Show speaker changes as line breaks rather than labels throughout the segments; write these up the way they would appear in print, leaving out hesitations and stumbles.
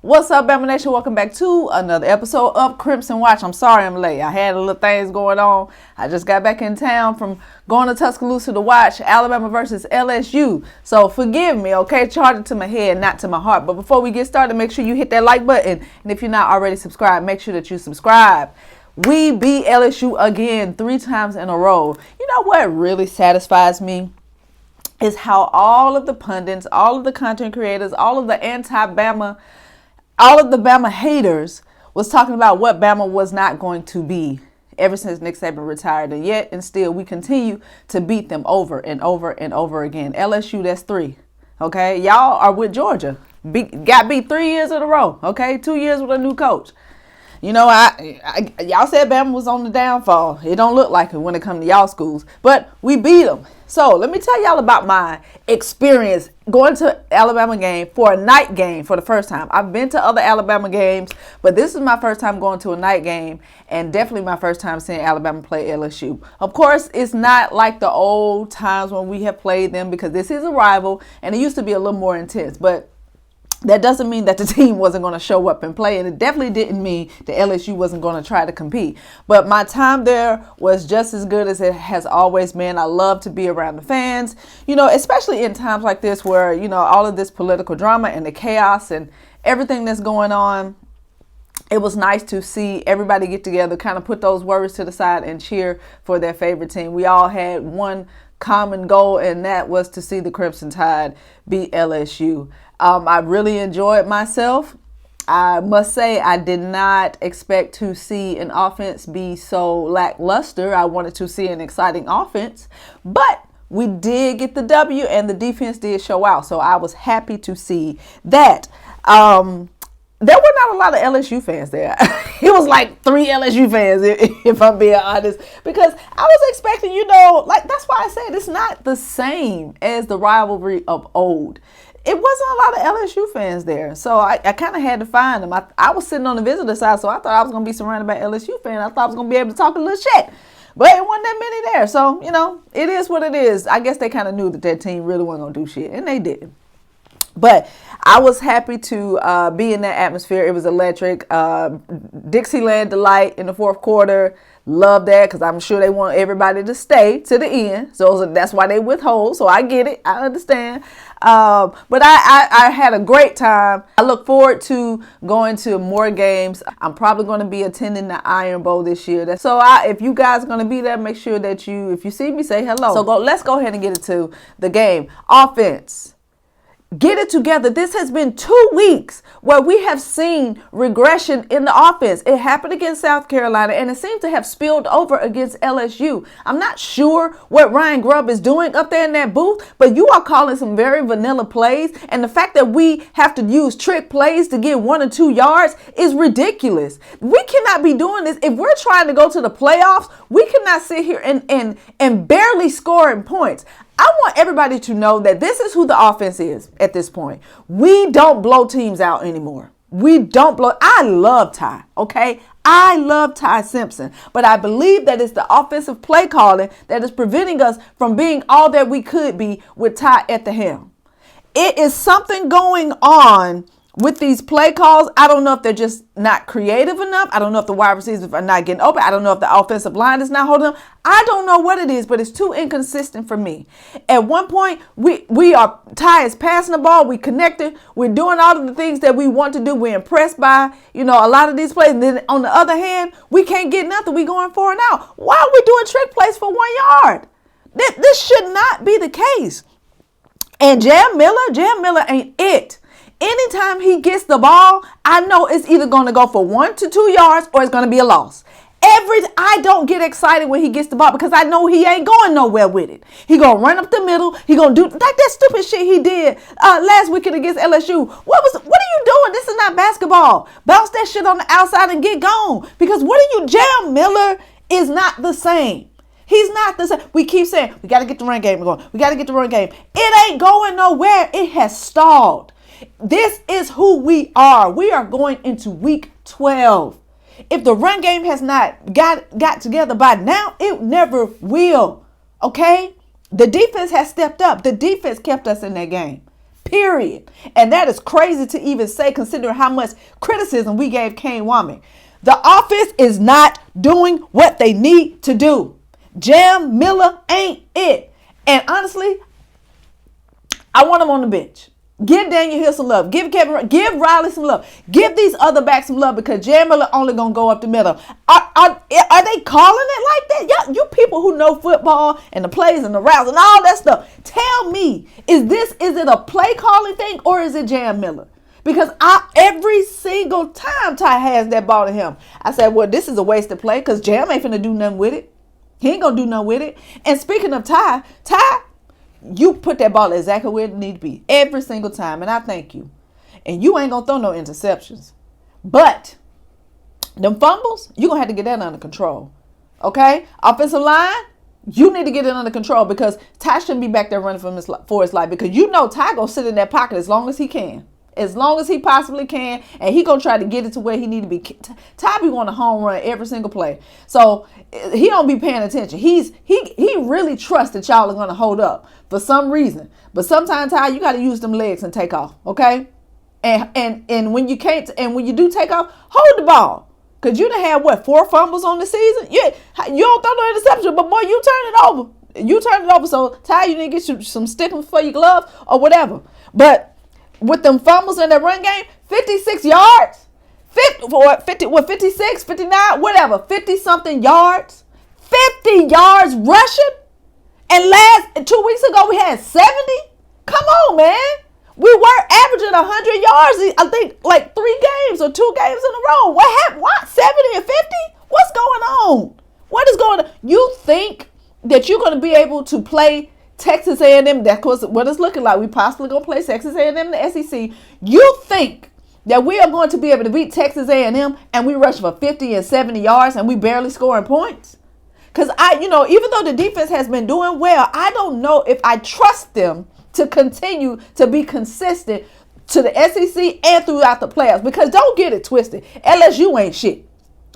What's up, Bama Nation? Welcome back to another episode of Crimson Watch. I'm sorry I'm late. I had a little things going on. I just got back in town from going to Tuscaloosa to watch Alabama versus LSU. So forgive me, okay? Charge it to my head, not to my heart. But before we get started, make sure you hit that like button. And if you're not already subscribed, make sure that you subscribe. We beat LSU again 3 times in a row. You know what really satisfies me? Is how all of the pundits, all of the content creators, all of the anti-Bama, all of the Bama haters was talking about what Bama was not going to be ever since Nick Saban retired. And yet and still we continue to beat them over and over and over again. LSU, that's 3. Okay. Y'all are with Georgia. Got beat 3 years in a row. Okay. 2 years with a new coach. You know, y'all said Bama was on the downfall. It don't look like it when it comes to y'all schools, but we beat them. So let me tell y'all about my experience going to Alabama game for a night game for the first time. I've been to other Alabama games, but this is my first time going to a night game and definitely my first time seeing Alabama play LSU. Of course, it's not like the old times when we have played them because this is a rival and it used to be a little more intense, but that doesn't mean that the team wasn't going to show up and play. And it definitely didn't mean that LSU wasn't going to try to compete. But my time there was just as good as it has always been. I love to be around the fans, you know, especially in times like this where, you know, all of this political drama and the chaos and everything that's going on. It was nice to see everybody get together, kind of put those worries to the side and cheer for their favorite team. We all had one common goal, and that was to see the Crimson Tide beat LSU. I really enjoyed myself. I must say I did not expect to see an offense be so lackluster. I wanted to see an exciting offense, but we did get the W and the defense did show out. So I was happy to see that. There were not a lot of LSU fans there. It was like 3 LSU fans, if I'm being honest, because I was expecting, you know, like that's why I said it's not the same as the rivalry of old. It wasn't a lot of LSU fans there, so I kind of had to find them. I was sitting on the visitor side, so I thought I was going to be surrounded by LSU fans. I thought I was going to be able to talk a little shit, but it wasn't that many there. So, you know, it is what it is. I guess they kind of knew that their team really wasn't going to do shit, and they did. But I was happy to be in that atmosphere. It was electric. Dixieland Delight in the fourth quarter. Love that because I'm sure they want everybody to stay to the end. So that's why they withhold. So I get it. I understand. But I had a great time. I look forward to going to more games. I'm probably going to be attending the Iron Bowl this year. So if you guys are going to be there, make sure that if you see me, say hello. So let's go ahead and get into the game. Offense. Get it together. This has been 2 weeks where we have seen regression in the offense. It happened against South Carolina and it seemed to have spilled over against LSU. I'm not sure what Ryan Grubb is doing up there in that booth, but you are calling some very vanilla plays. And the fact that we have to use trick plays to get 1 or 2 yards is ridiculous. We cannot be doing this. If we're trying to go to the playoffs, we cannot sit here and barely scoring points. I want everybody to know that this is who the offense is at this point. We don't blow teams out anymore. We don't blow. I love Ty, okay? I love Ty Simpson, but I believe that it's the offensive play calling that is preventing us from being all that we could be with Ty at the helm. It is something going on with these play calls. I don't know if they're just not creative enough. I don't know if the wide receivers are not getting open. I don't know if the offensive line is not holding them. I don't know what it is, but it's too inconsistent for me. At one point, Ty is passing the ball. We connected. We're doing all of the things that we want to do. We're impressed by, you know, a lot of these plays. And then on the other hand, we can't get nothing. We going 4 and out. Why are we doing trick plays for 1 yard? This should not be the case. And Jam Miller ain't it. Anytime he gets the ball, I know it's either going to go for 1 to 2 yards or it's going to be a loss. I don't get excited when he gets the ball because I know he ain't going nowhere with it. He going to run up the middle. He going to do like that stupid shit he did last weekend against LSU. What are you doing? This is not basketball. Bounce that shit on the outside and get gone. Because Jam Miller is not the same. He's not the same. We keep saying, we got to get the run game going. We got to get the run game. It ain't going nowhere. It has stalled. This is who we are. We are going into week 12. If the run game has not got together by now, it never will. Okay? The defense has stepped up. The defense kept us in that game. Period. And that is crazy to even say, considering how much criticism we gave Kane Womack. The offense is not doing what they need to do. Jam Miller ain't it. And honestly, I want him on the bench. Give Daniel Hill some love. Give Riley some love. Give these other backs some love, because Jam Miller only gonna go up the middle. Are they calling it like that? You people who know football and the plays and the routes and all that stuff, tell me, is it a play calling thing, or is it Jam Miller? Because every single time Ty has that ball to him, I said, well, this is a wasted play, because Jam ain't finna do nothing with it. He ain't gonna do nothing with it. And speaking of Ty, you put that ball exactly where it need to be every single time, and I thank you. And you ain't gonna throw no interceptions. But them fumbles, you're gonna have to get that under control. Okay? Offensive line, you need to get it under control, because Ty shouldn't be back there running for his life, because you know Ty gonna sit in that pocket as long as he can. As long as he possibly can, and he gonna try to get it to where he need to be. Ty be going to home run every single play, so he don't be paying attention. He really trusts that y'all are gonna hold up for some reason. But sometimes, Ty, you got to use them legs and take off, okay? And when you can't, and when you do take off, hold the ball, cause you done had 4 fumbles on the season. Yeah, you don't throw no interception, but boy, you turn it over. You turn it over. So Ty, you need to get you some stickers for your gloves or whatever. But with them fumbles in that run game, 56 yards, 56, 59, whatever, 50-something yards, 50 yards rushing. And 2 weeks ago, we had 70. Come on, man. We were averaging 100 yards, I think, like 3 games or 2 games in a row. What happened? What? 70 and 50? What's going on? What is going on? You think that you're going to be able to play Texas A&M? That's what it's looking like. We possibly going to play Texas A&M in the SEC. You think that we are going to be able to beat Texas A&M and we rush for 50 and 70 yards and we barely scoring points? Because even though the defense has been doing well, I don't know if I trust them to continue to be consistent to the SEC and throughout the playoffs. Because don't get it twisted, LSU ain't shit.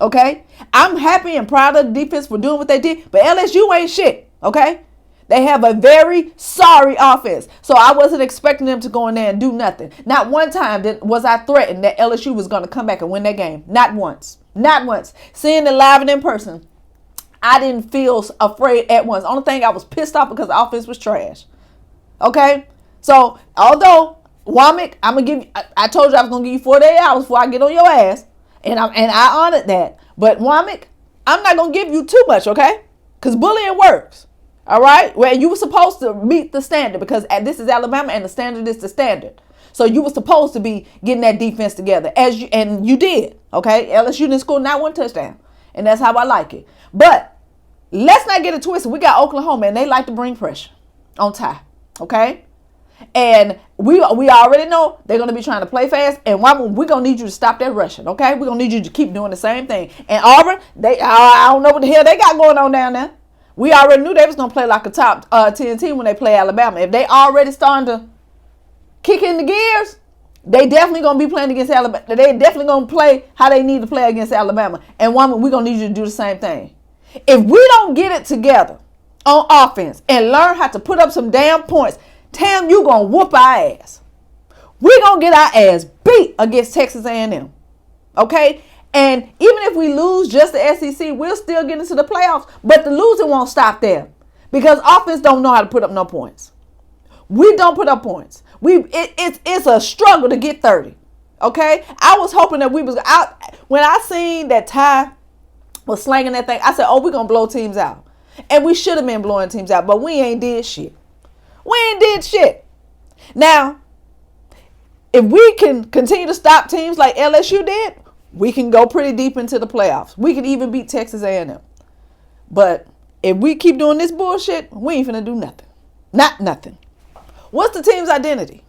Okay? I'm happy and proud of the defense for doing what they did, but LSU ain't shit. Okay? They have a very sorry offense. So I wasn't expecting them to go in there and do nothing. Not one time was I threatened that LSU was going to come back and win that game. Not once. Not once. Seeing it live and in person, I didn't feel afraid at once. Only thing, I was pissed off because the offense was trash. Okay? So, although, Womack, I'm going to give you, I told you I was going to give you 48 hours before I get on your ass. And I honored that. But, Womack, I'm not going to give you too much, okay? Because bullying works. All right? Well, you were supposed to meet the standard, because this is Alabama and the standard is the standard. So you were supposed to be getting that defense together, and you did. Okay? LSU didn't score not 1 touchdown. And that's how I like it. But let's not get it twisted. We got Oklahoma, and they like to bring pressure on Ty. Okay? And we already know they're going to be trying to play fast. And we're going to need you to stop that rushing. Okay? We're going to need you to keep doing the same thing. And Auburn, I don't know what the hell they got going on down there. We already knew they was going to play like a top 10 team when they play Alabama. If they already starting to kick in the gears, they definitely going to be playing against Alabama. They definitely going to play how they need to play against Alabama. And we're going to need you to do the same thing. If we don't get it together on offense and learn how to put up some damn points, Tam, you going to whoop our ass. We're going to get our ass beat against Texas A&M. Okay? And even if we lose just the SEC, we'll still get into the playoffs. But the losing won't stop there, because offense don't know how to put up no points. We don't put up points. It's a struggle to get 30. Okay? I was hoping that we was out. When I seen that Ty was slanging that thing, I said, we're going to blow teams out. And we should have been blowing teams out, but we ain't did shit. We ain't did shit. Now, if we can continue to stop teams like LSU did, we can go pretty deep into the playoffs. We can even beat Texas A&M. But if we keep doing this bullshit, we ain't finna do nothing. Not nothing. What's the team's identity?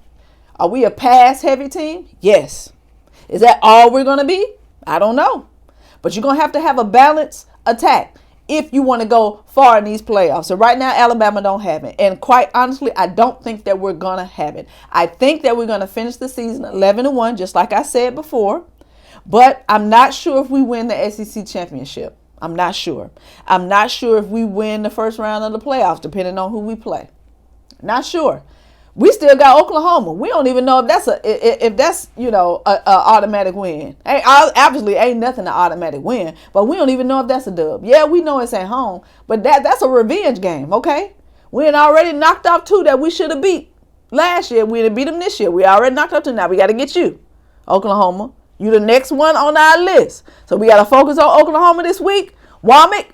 Are we a pass-heavy team? Yes. Is that all we're going to be? I don't know. But you're going to have a balanced attack if you want to go far in these playoffs. So right now, Alabama don't have it. And quite honestly, I don't think that we're going to have it. I think that we're going to finish the season 11-1, just like I said before. But I'm not sure if we win the SEC championship. I'm not sure. I'm not sure if we win the first round of the playoffs, depending on who we play. Not sure. We still got Oklahoma. We don't even know if that's a automatic win. Obviously ain't nothing an automatic win, but we don't even know if that's a dub. Yeah, we know it's at home, but that's a revenge game. Okay, we had already knocked off 2 that we should have beat last year. We didn't beat them this year. We already knocked off 2. Now we got to get you, Oklahoma. You the next one on our list, so we got to focus on Oklahoma this week. Womack,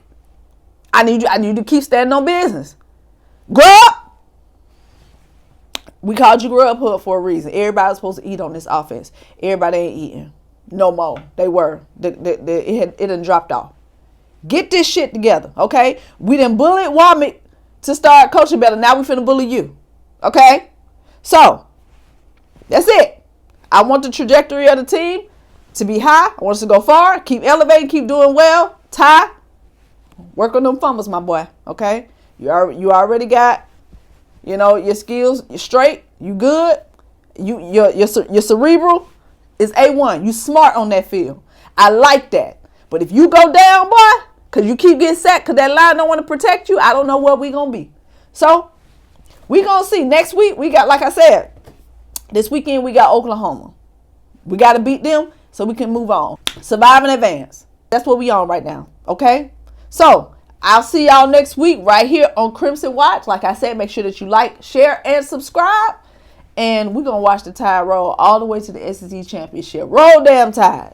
I need you to keep standing on business. Grub. We called you Grubhub for a reason. Everybody was supposed to eat on this offense. Everybody ain't eating no more. They were. It done dropped off. Get this shit together, okay? We done bullied Womack to start coaching better. Now we finna bully you, okay? So, that's it. I want the trajectory of the team to be high. I want us to go far. Keep elevating. Keep doing well. Ty, work on them fumbles, my boy, okay? You already got... your skills, you're straight, you good, your cerebral is A1. You smart on that field. I like that. But if you go down, boy, because you keep getting sacked, because that line don't want to protect you, I don't know where we going to be. So, we going to see. Next week, we got, like I said, this weekend we got Oklahoma. We got to beat them so we can move on. Survive and advance. That's what we on right now, okay? So, I'll see y'all next week right here on Crimson Watch. Like I said, make sure that you like, share, and subscribe. And we're going to watch the Tide roll all the way to the SEC Championship. Roll damn Tide.